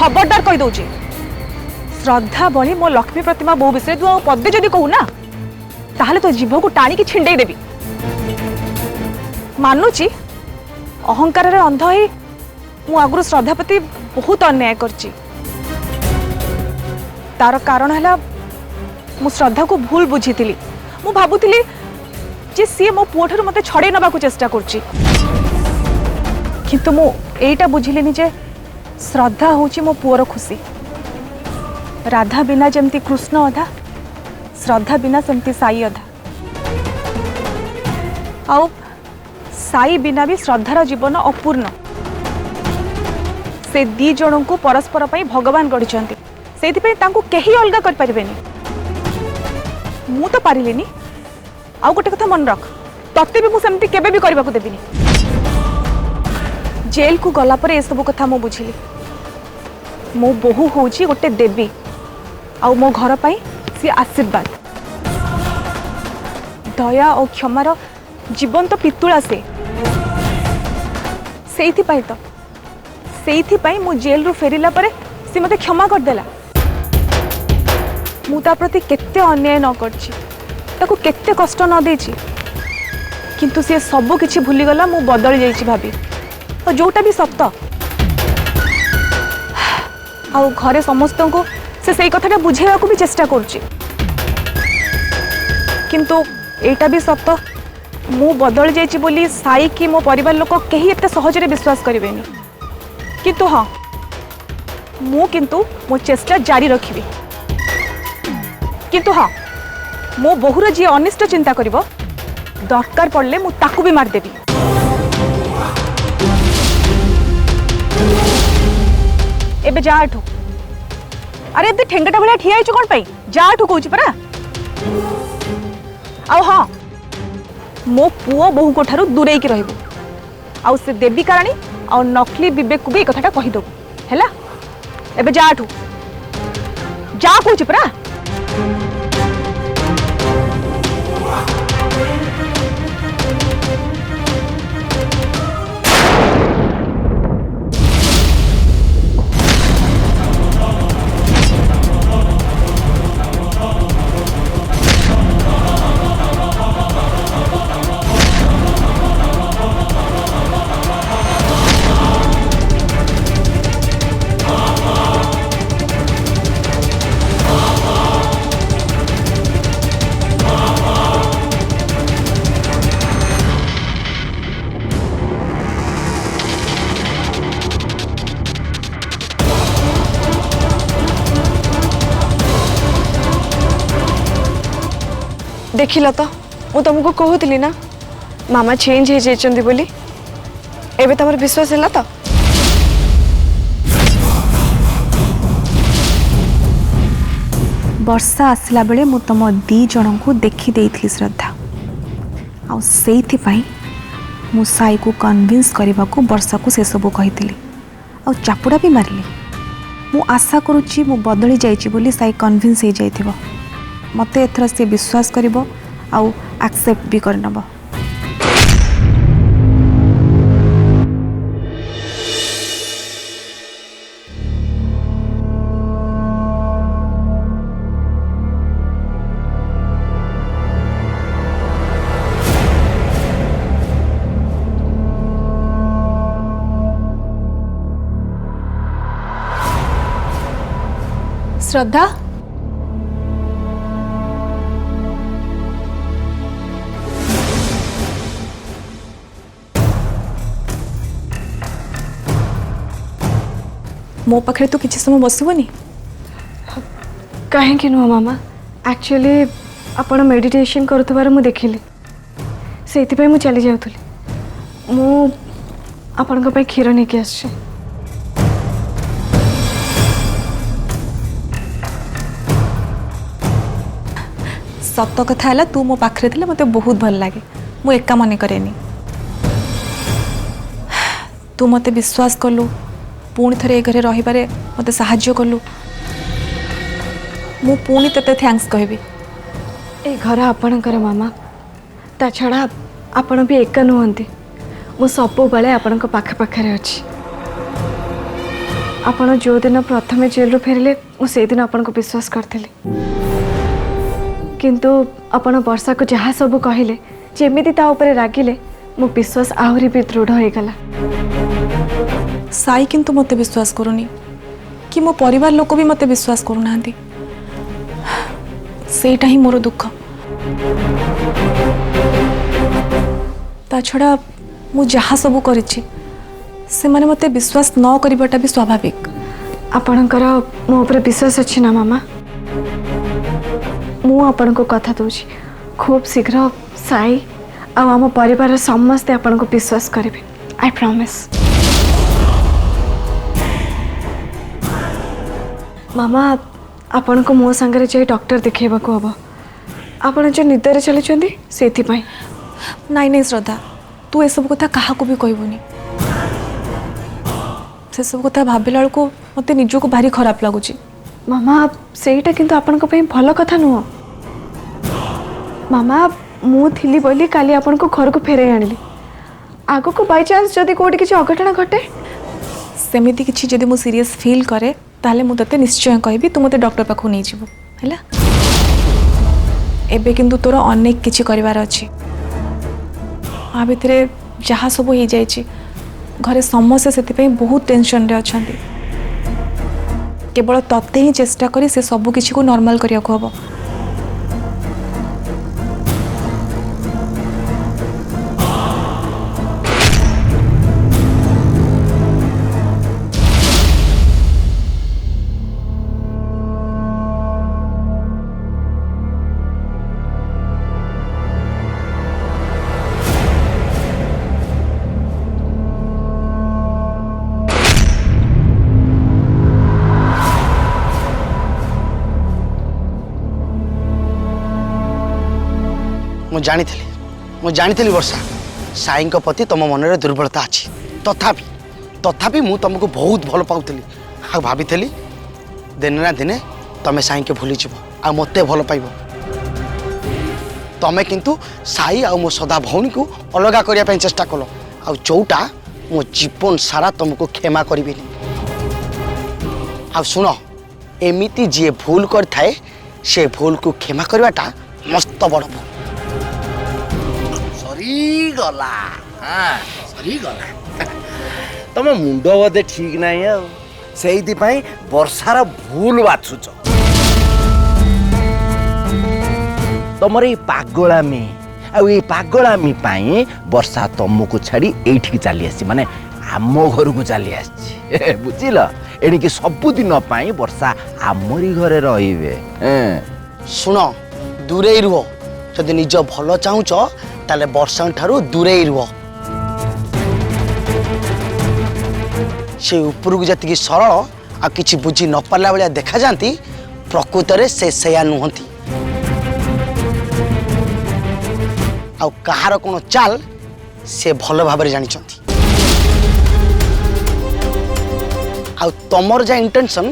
खबरदार कही दौची श्रद्धा बड़ी मो लक्ष्मी प्रतिमा बहु विषय तू पदे जदि कहू ना ताहले तो जीभ को टाणी छिंडे देवी मानुची अहंकार अंध ही मु आगु श्रद्धापति बहुत अन्याय करची तार कारण है मु श्रद्धा को भूल बुझी मु भाबुली जे सी मो पुओ ठारू मते छड़े नबा को चेष्टा करची किंतु मु एटा बुझिलेनी जे श्रद्धा होची मो पुओर खुशी राधा बिना जमती कृष्ण अधा श्रद्धा बिना सेमती साई अधा आउ साई बिना भी श्रद्धार जीवन अपूर्ण से दी जन को परस्पर पई भगवान गढ़िछंती सेथिपई तांको केही अलगा कर परिबेनी मु तो पारिलेनी आउ गोटे कथा मन रख तत्ते भी मु सेमती केबे भी करबा को देबिनी जेल को गला पर ए सब कथा मु बुझिली मो बहु होची गोटे देवी आउ मो घर पाई सी आशीर्वाद दया और क्षमार जीवंत पितुला से मु जेल रु फेरिला परे सी मते क्षमा कर देला मु ता प्रति केते अन्याय न करछि ताको केते कष्ट न देछि किंतु से सब किछि भूली गला मु बदल जाइछि भाभी और जोटा भी सत्य आ घरे समस्त को से कथा बुझेवा को भी चेष्टा करछि किंतु एटा भी सत्य मु बदल जाइछि बोली साई कि मो परिवार लोक केही एते सहजरे विश्वास करिवेनी किंतु हाँ मु किंतु मो चेष्टा जारी रखिबी किंतु हाँ मो बहुर जी अनिष्ट चिंता करिवो दरकार पड़ले मु ताकू भी मार देबी एबे जा आठू अरे एते ठेंगटा भलिया ठिया आइछु कोन पई जा आठू कहूची परा आउ हाँ मो पुओ बहु को ठारू दूरे की रहबो आउ से देवी कारणी आउ नकली विवेक को भी कथाटा कहि दबो हैला एबे जा आठू जा कहूची परा देखिल तो मु तुमको कहूली ना मामा चेंज हो जाइछंती बोली एबे तमर विश्वास है तो वर्षा आसला बेले मु तुम दी जन को देखी देइथली श्रद्धा आ सेइथि पई मु साई को कन्विंस करबा को वर्षा को से सब कहितली आ चापुड़ा भी मारली मु आशा करूची मु बदली जाइची बोली साई कन्विंस हो जाइथिबो मते एथर से विश्वास करिवो आउ एक्सेप्ट भी करनबो श्रद्धा मो पाखे तो किसी समय बसबनी कहीं नुह मामा एक्चुअली आपण मेडिटेशन करुथबार मु देखिली से मु चली जाउथली मु आपण को क्षीर नहीं कि आछे सत कथा है तू मो पाखे थे मत बहुत भल लगे मु एका मन कैनि तू मत विश्वास कलु पुणी थे ए घरे रही मत साहाय्य कलु मु पुणी ते थैंक्स कहबी ए घर आपणकर मामा ता छड़ा आपण भी एका नुहंती मु सब बेले आपण पाखे पाखे अच्छी ଆପଣ जो दिन प्रथमे जेल फेरिले से दिन आपन को विश्वास करथिली किंतु आपण वर्षा को जहाँ सब कहले जेमिति ता ऊपर रागिले मो विश्वास आहरी भी दृढ़ हो गला। साई किंतु मते विश्वास करूनी कि मो परिवार लोक भी मते विश्वास करूना सेटा ही मोर दुख। ता छड़ा मु जहाँ सब करिछि से माने मते विश्वास न करिबाटा भी स्वाभाविक। आपणकर मो ऊपर विश्वास अछि ना मामा? मु आपण को कथा दूची खूब शीघ्र साई आ आम परिवार समस्ते आपण को विश्वास करेंगे। I promise. मामा आपण को मो संगे जाई डॉक्टर देखैबा को हबो। आपण जो निदरे चली चंदी सेथि पई। नाई नहीं श्रद्धा तू ए सब कथा काहा को भी कहबुनी। से सब कथा भाबिला को मते निजो को भारी खराब लागुची। मामा सेटा किंतु आपण को पई भलो कथा नुह। मामा मु थिली बोली काली आपण को घर को फेरे आनिली आगो को बाय चांस जदी कोडी किछि अघटना घटे सेमिति किछि जदी मु सीरियस फील करे ताले मु तते निश्चय कहबी तू मते डॉक्टर पाखु नै जिवो हैला। एबे किंतु तोर अनेक किछि करिवार अछि। आ भितरे जहा सब हो जाइछि घरे समस्या सेति पई बहुत टेंशन रे अछंती। केवल तते ही चेष्टा करी से सब किछि को नॉर्मल करिया को हबो। मु जानी वर्षा साई प्रति तुम मन में दुर्बलता अच्छी तथापि तथापि मु तुमको बहुत भल पाऊली आ भाभी दिने ना दिने तुम साई के भूली जीव आ मत भल पाइब। तुम किंतु साई आ मो सदा भौणी को अलग करने चेष्टा कल आ जोटा मो जीवन सारा तुमको क्षमा करी। आ शुण एमिति जी भूल कर से भूल को क्षमा करवाटा मस्त बड़ भूल। गला हाँ सरी गला तुम मुंड बोधे ठीक नहीं आ से वर्षार भूल बाछुच तुम ये पागलामी पागलामी वर्षा तुमको छाड़ी एठी चली आसी माने आम घर को चली आसी बुझिल एणिकी सबुदिन वर्षा आमरी घरे रहिबे। शुण दूरे रुह जदि निज भल चाहूच ताले वर्षा ठारू दूरे रुह। से उपरକୁ ଯେତିକି ସରଳ ଆଉ କିଛି ବୁଝି ନ ପାରିଲା ଭଳିଆ ଦେଖାଯାନ୍ତି ପ୍ରକୃତରେ ସେ ସେୟା ନୁହନ୍ତି। ଆଉ କାହାର କ'ଣ ଚାଲ ସେ ଭଲ ଭାବରେ ଜାଣିଛନ୍ତି। ଆଉ ତମର ଯା ଇଣ୍ଟେନସନ୍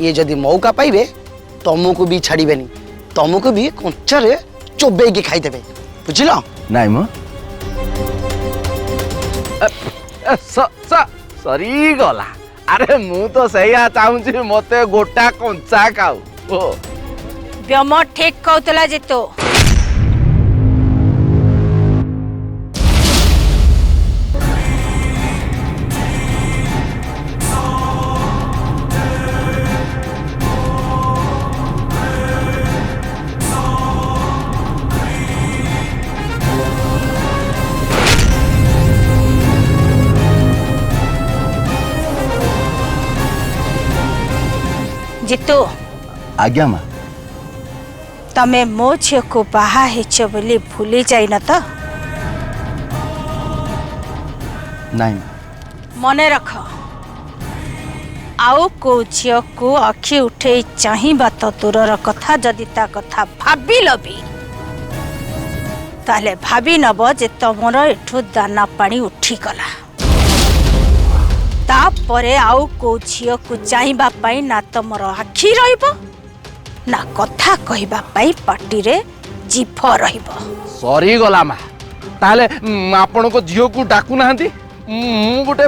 ଇଏ ଯଦି ମौका ପାଇବେ ତମକୁ ବି ଛାଡ଼ିବେନି ତମକୁ ବି କଞ୍ଚାରେ ଚୋବେଇକି ଖାଇଦେବେ ବୁଝିଲ। ନାଇଁ ମ सरी गला अरे मु तो सैया चाहूँ मते गोटा कंचा खाऊ व्यम ठीक कहतला जितो जितु आज्ञा माँ तमे मो झील को बाहा हेच बोली भूली जाइन तो नहीं मने रख आउ को झील को अखि उठे चाहिबा तो दूरर कथा जदि ता कथा भाबिल भी ताले भाबी नब जे तमर एठू दाना पानी उठी गला तापरे आउ को झील को चाहिबा पाई ना तमर आखि रहिबो ना कथा कहिबा पाई पाटी रे जीभ रहिबो। सरी गला मा ताले आपण को झील को डाकू नाहंती गोटे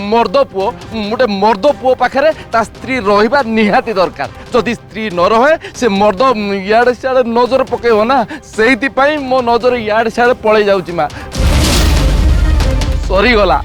मर्द पुओ गोटे मर्द पुओ पाखे ता स्त्री रहा निहाती दरकार जदि स्त्री न रहे से मर्द इे सियाड़े नजर पकेब ना से मो नजर इे सियाड़े पलि जाऊँ माँ सरीगला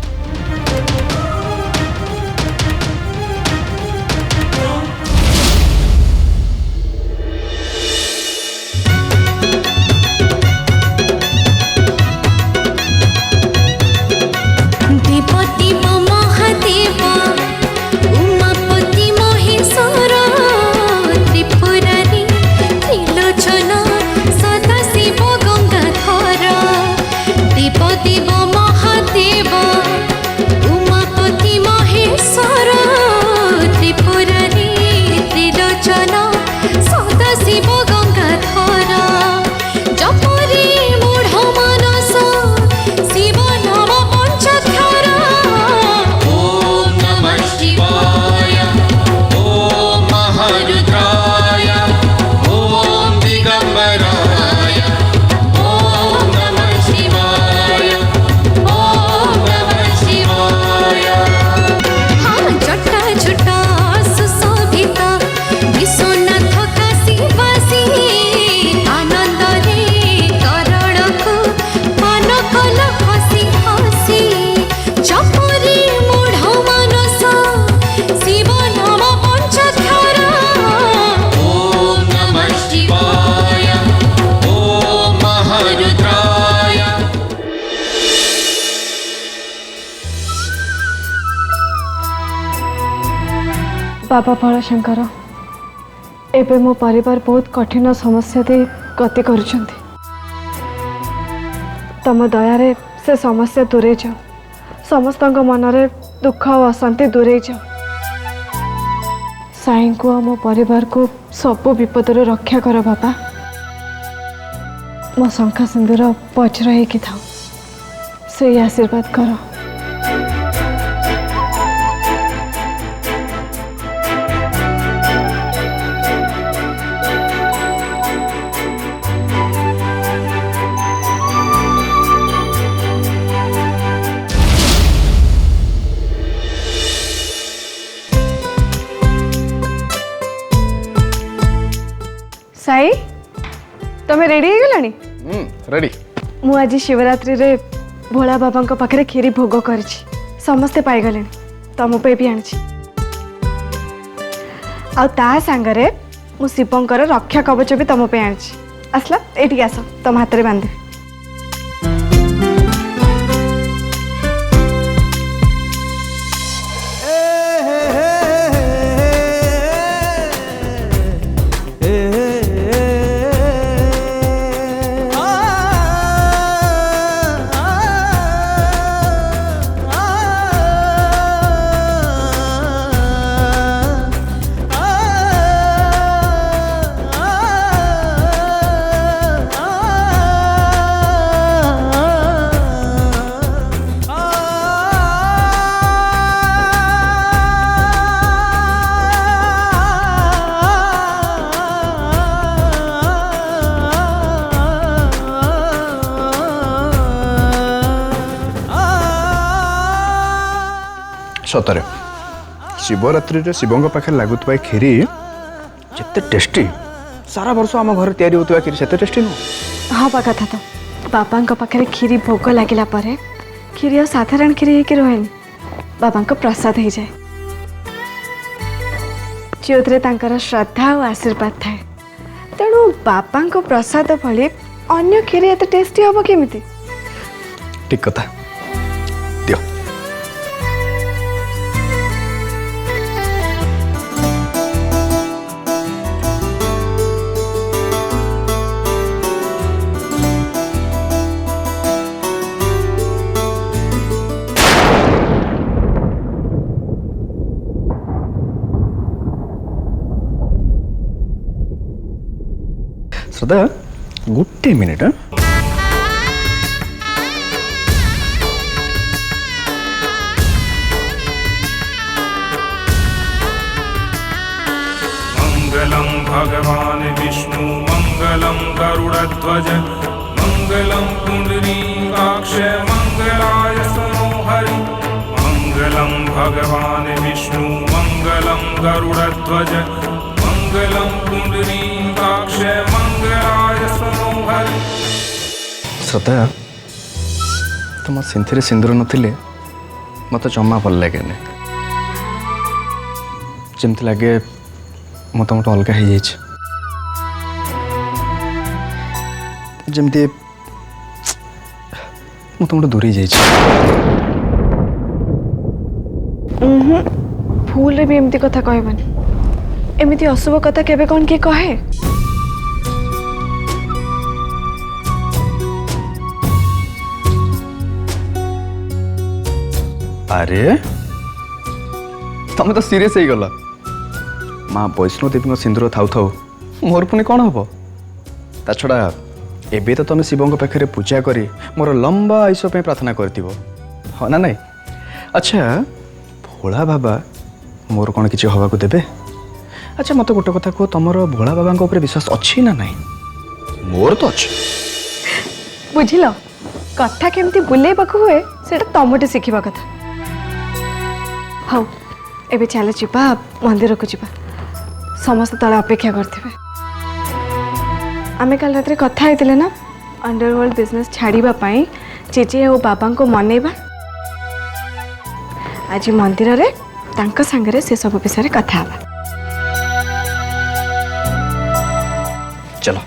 बाबा फलशंकर एबे मो परिवार बहुत कठिन समस्या दे गति करुछंती तम दयारे से समस्या दूरे जाओ समस्त मनरे दुख और अशांति दूरे जाओ साईं को आम परिवार को सब विपदर रक्षा कर बाबा मो शंखा सिंदूर वज्र होगी था से आशीर्वाद कर साई तमे रेडी हो गलानी रेडी मु आज शिवरात्रि रे भोला बाबा को पाखरे खीरी भोग करछि समस्ते पाई गले तम पे भी आनछि आ ता संगरे मु शिवंकर रक्षा कवच भी तम पे आनछि आसला एठी आस तम हाथ रे बांधे सतरे शिवरात्रि रे शिवंग पाखे लगुवा खीरी जिते टेस्टी सारा वर्ष आम घर तैयारी होता खीरी से टेस्टी नुह हाँ बा कथा तो बाबा पाखे खीरी भोग लगिला परे खीरी साधारण खीरी होकर रोहेनी बाबा प्रसाद हो जाए जो श्रद्धा और आशीर्वाद थाए तेणु बाबा प्रसाद भली अन्य खीरी एत टेस्टी हम केमिति ठीक कथा दियो श्रद्धा गोटे मिनिट मंगलम भगवान विष्णु मंगलम गरुड़ध्वज मंगलम पुंडरीकाक्ष मंगलाय सनो हरि मङ्गलं भगवान् विष्णु मङ्गलं गरुडध्वज मङ्गलं पुण्डरीकाक्ष मङ्गलाय मनोहरि। श्रद्धा तुम सिंथि सिंदूर नथिले मत जमा भल लगे जमती लगे मु तुम अलग हो जमती मु तुम दूरी जा भूल भी एमती कथा कहबानी एमती अशुभ कथा केबे कौन किए कहे। अरे तुम तो सीरियस हो गला माँ वैष्णो देवी सिंदूर थाउ थाउ मोर पुणी कौन हम ता छड़ा एबे तो तुम शिव पाखे पूजा करी मोर लंबा आयुष प्रार्थना करथिबो हाँ ना नहीं। अच्छा भोला बाबा मोर कौन किसी हवा को देबे? अच्छा मत गोटे कथा कह तुम भोला बाबा ऊपर विश्वास अच्छी ना नहीं? मोर तो अच्छी बुझिल कथा केमती बुलेबाकू हुए सेटा तमटे शिखिबा कथा। हाँ एबे चल जीवा मंदिर को जीवा समस्त तले अपेक्षा करथिबे। आमे कल रात कथा होते ना अंडरवर्ल्ड बिजनेस छाड़िबा पाई जेजे और बाबा को मनइबा आज मंदिर रे तांका संगे से सब विषय कथा हवा। चलो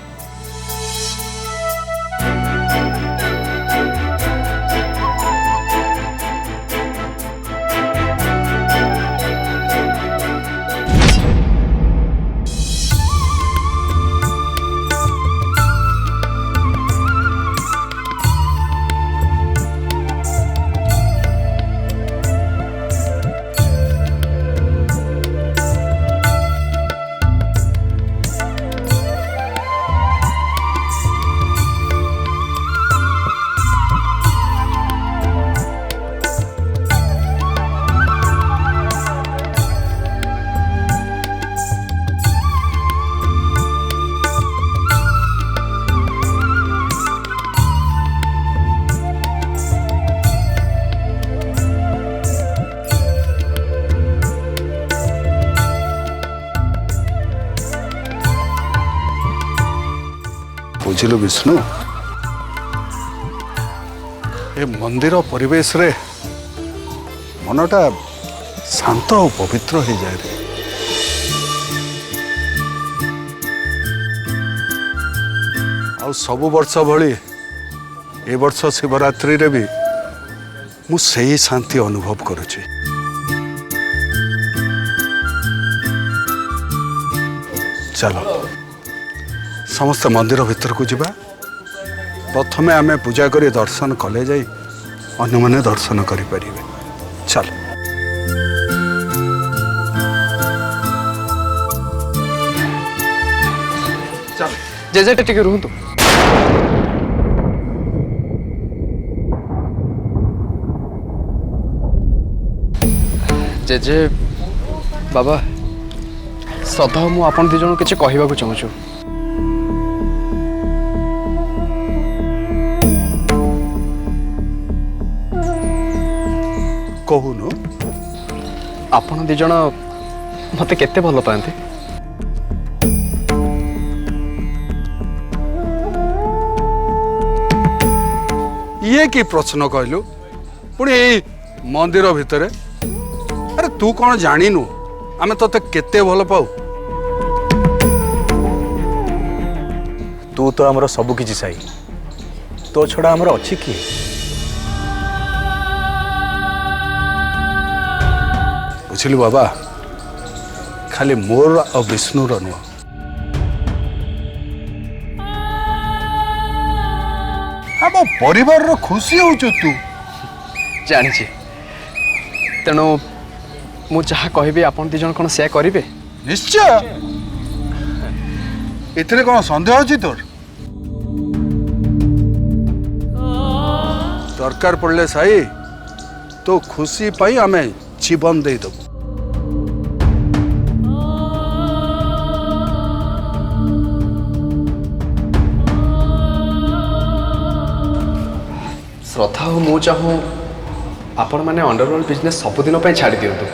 बुझिलु विष्णु ए मंदिर परिवेश रे मनटा शांत और पवित्र हो जाए रे। आ सब वर्ष भली ए वर्ष शिवरात्रि रे भी मु सही शांति अनुभव करुछि। चलो समस्त मंदिर भीतर को जीवा प्रथमे आमे पूजा करी दर्शन कले जाई अन्य माने दर्शन करि परिबे। चल जेजे टिके रुहतु जेजे बाबा श्रद्धा मु आपन दी जण किछि कहिबा को चाहूछु। कहूनु आपण दी जण मते केते भल पाते? ये कि प्रश्न कहलु पुणी यही मंदिर भितर? अरे तू कौन जानिनु आमे तते केते भल पाऊ? तू तो आमर सब किछि साई तो छड़ा आमर अछि कि? बुझिलु बाबा खाली मोर और विष्णु नुह हम परिवार रो खुशी हो तू जानी तेणु मु जहा कहबी आपण दी जण कोन से करिवे? निश्चय इतने कौन संदेह अछि तोर? दरकार पड़ले साई तो खुशी पाई आमे जीवन दे दबु। श्रद्धा मु चाहूँ ଆପଣମାନେ ଅଣ୍ଡରଗ୍ରାଉଣ୍ଡ ବିଜନେସ୍ ସବୁଦିନ ପାଇଁ ଛାଡ଼ି ଦିଅନ୍ତୁ।